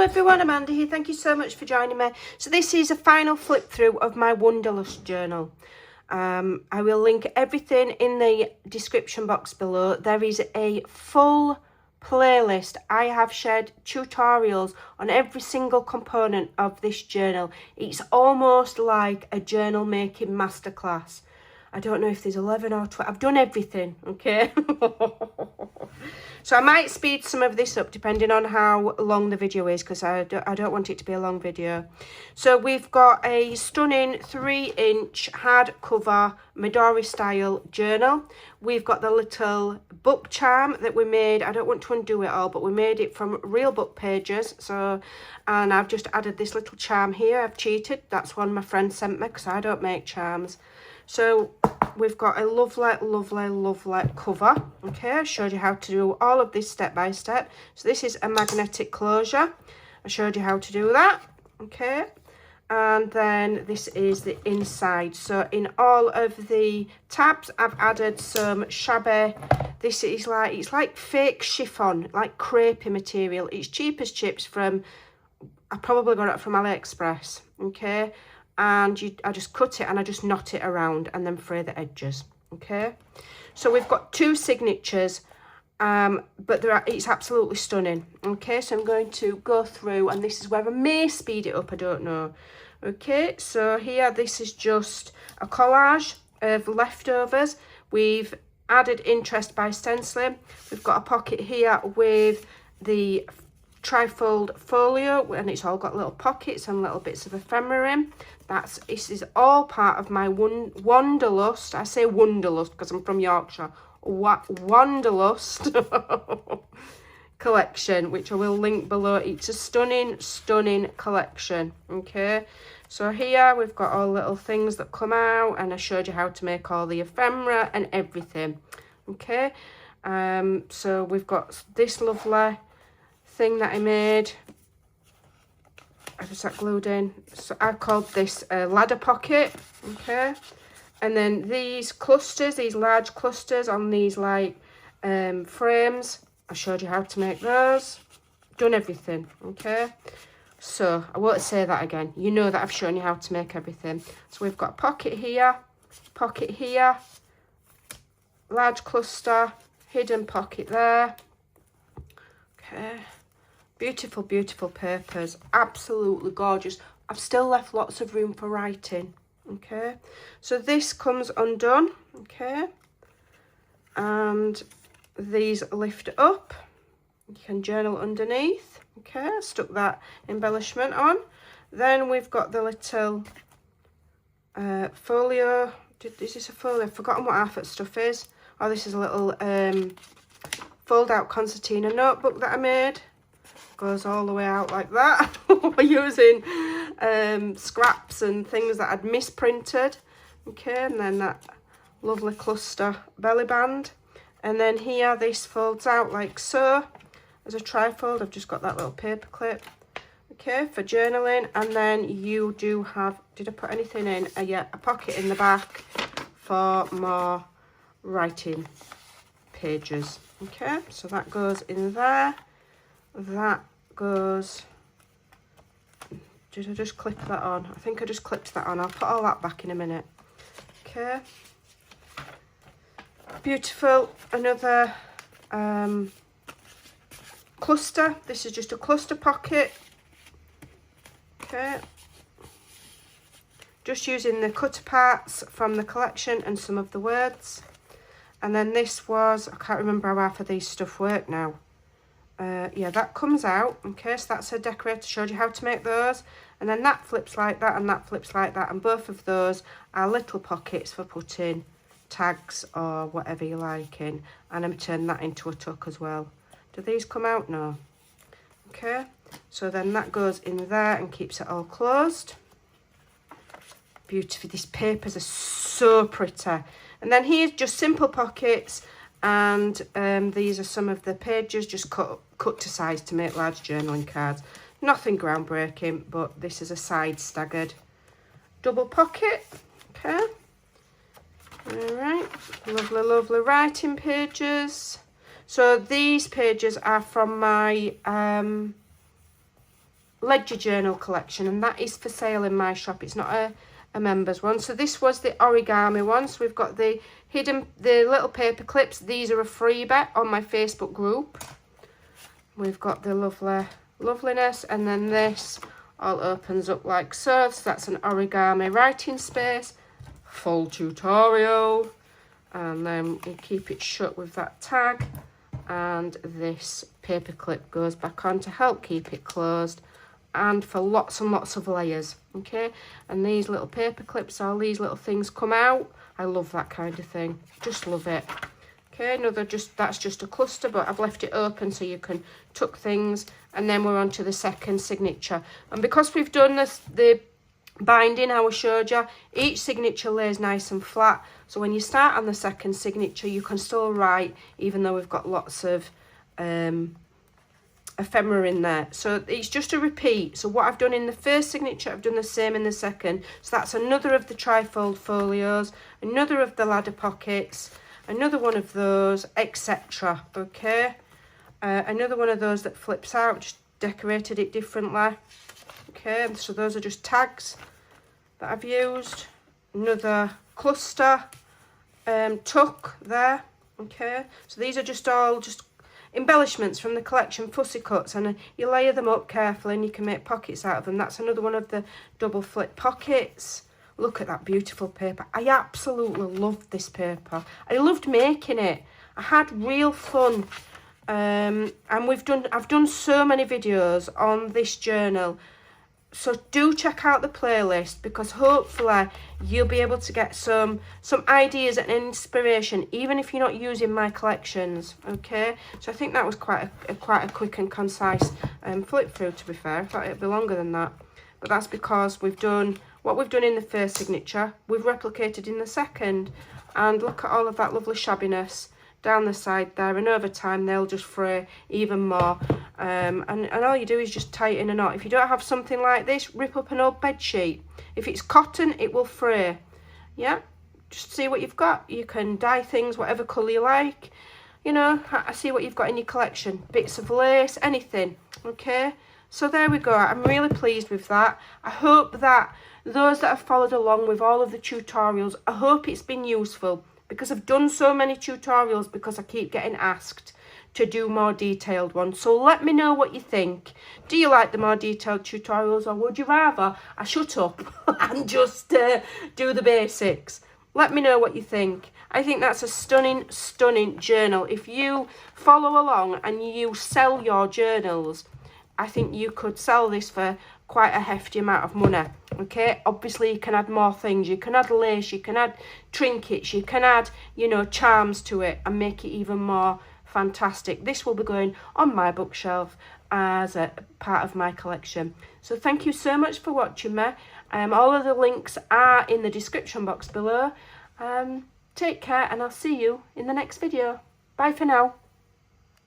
everyone, Amanda here. Thank you so much for joining me. So this is a final flip through of my Wanderlust journal. I will link everything in the description box below. There is a full playlist. I have shared tutorials on every single component of this journal. It's almost like a journal making masterclass. I don't know if there's 11 or 12. I've done everything, okay? So I might speed some of this up depending on how long the video is, because I don't want it to be a long video. So we've got a stunning 3-inch hardcover Midori style journal. We've got the little book charm that we made. I don't want to undo it all, but we made it from real book pages. So, and I've just added this little charm here. I've cheated. That's one my friend sent me because I don't make charms. So we've got a lovely, lovely, lovely cover. Okay, I showed you how to do all of this step by step. So this is a magnetic closure. I showed you how to do that. Okay, and then this is the inside. So in all of the tabs, I've added some shabby. This is like, it's like fake chiffon, like crepey material. It's cheap as chips from, I probably got it from AliExpress. Okay. And I just cut it and I just knot it around and then fray the edges. Okay, so we've got 2 signatures, but it's absolutely stunning. Okay, so I'm going to go through, and this is where I may speed it up, I don't know. Okay, so here, this is just a collage of leftovers. We've added interest by stenciling. We've got a pocket here with the trifold folio, and it's all got little pockets and little bits of ephemera in. This is all part of my Wanderlust. I say Wanderlust because I'm from Yorkshire. Wanderlust collection, which I will link below. It's a stunning, stunning collection. Okay, so here we've got all little things that come out, and I showed you how to make all the ephemera and everything. Okay, so we've got this lovely thing that I made. I just that glued in. So I called this a ladder pocket. Okay, and then these clusters, these large clusters on these like frames, I showed you how to make those. Done everything. Okay, so I won't say that again. You know that I've shown you how to make everything. So we've got a pocket here, large cluster, hidden pocket there. Okay, beautiful, beautiful papers, absolutely gorgeous. I've still left lots of room for writing. Okay, so this comes undone. Okay, and these lift up. You can journal underneath. Okay, stuck that embellishment on. Then we've got the little folio. Is this a folio? I've forgotten what half that stuff is. Oh, this is a little fold out concertina notebook that I made. Goes all the way out like that. Using scraps and things that I'd misprinted. Okay, and then that lovely cluster belly band. And then here this folds out like so as a trifold. I've just got that little paper clip. Okay, for journaling. And then you do have, did I put anything in? Yeah, a pocket in the back for more writing pages. Okay, so that goes in there. That goes, did I just clip that on? I think I just clipped that on. I'll put all that back in a minute. Okay, beautiful. Another cluster. This is just a cluster pocket. Okay, just using the cutter parts from the collection and some of the words. And then this was, I can't remember how half of these stuff work now. Yeah, that comes out. Okay, so that's a decorator. Showed you how to make those. And then that flips like that and that flips like that. And both of those are little pockets for putting tags or whatever you like in. And I'm turning that into a tuck as well. Do these come out? No. Okay, so then that goes in there and keeps it all closed. Beautiful. These papers are so pretty. And then here's just simple pockets, and these are some of the pages just cut to size to make large journaling cards. Nothing groundbreaking, but this is a side staggered double pocket. Okay, all right, lovely, lovely writing pages. So these pages are from my ledger journal collection, and that is for sale in my shop. It's not a members one. So this was the origami one. So we've got the little paper clips. These are a freebie on my Facebook group. We've got the loveliness, and then this all opens up like so. So that's an origami writing space, full tutorial, and then you keep it shut with that tag, and this paper clip goes back on to help keep it closed, and for lots and lots of layers. Okay, and these little paper clips, all these little things come out. I love that kind of thing, just love it. Okay, that's just a cluster, but I've left it open so you can tuck things. And then we're on to the second signature. And because we've done the binding, how I showed you, each signature lays nice and flat. So when you start on the second signature, you can still write, even though we've got lots of ephemera in there. So it's just a repeat. So what I've done in the first signature, I've done the same in the second. So that's another of the trifold folios, another of the ladder pockets, another one of those, etc. Okay, another one of those that flips out, just decorated it differently. Okay, so those are just tags that I've used. Another cluster tuck there. Okay, so these are just all embellishments from the collection, fussy cuts, and you layer them up carefully and you can make pockets out of them. That's another one of the double flip pockets. Look at that beautiful paper. I absolutely loved this paper. I loved making it. I had real fun. And I've done so many videos on this journal. So do check out the playlist, because hopefully you'll be able to get some ideas and inspiration, even if you're not using my collections. Okay, so I think that was quite a quick and concise flip through, to be fair. I thought it'd be longer than that, but that's because we've done what we've done in the first signature, we've replicated in the second. And look at all of that lovely shabbiness down the side there, and over time they'll just fray even more. And all you do is just tie it in a knot. If you don't have something like this, rip up an old bed sheet. If it's cotton, it will fray. Yeah, just see what you've got. You can dye things whatever colour you like. You know, I see what you've got in your collection. Bits of lace, anything. Okay, so there we go. I'm really pleased with that. I hope that those that have followed along with all of the tutorials, I hope it's been useful, because I've done so many tutorials because I keep getting asked to do more detailed ones. So let me know what you think. Do you like the more detailed tutorials, or would you rather I shut up and just do the basics? Let me know what you think. I think that's a stunning, stunning journal. If you follow along and you sell your journals, I think you could sell this for quite a hefty amount of money. Okay, obviously you can add more things. You can add lace, you can add trinkets, you can add, you know, charms to it and make it even more fantastic. This will be going on my bookshelf as a part of my collection. So thank you so much for watching me. All of the links are in the description box below. Take care, and I'll see you in the next video. Bye for now.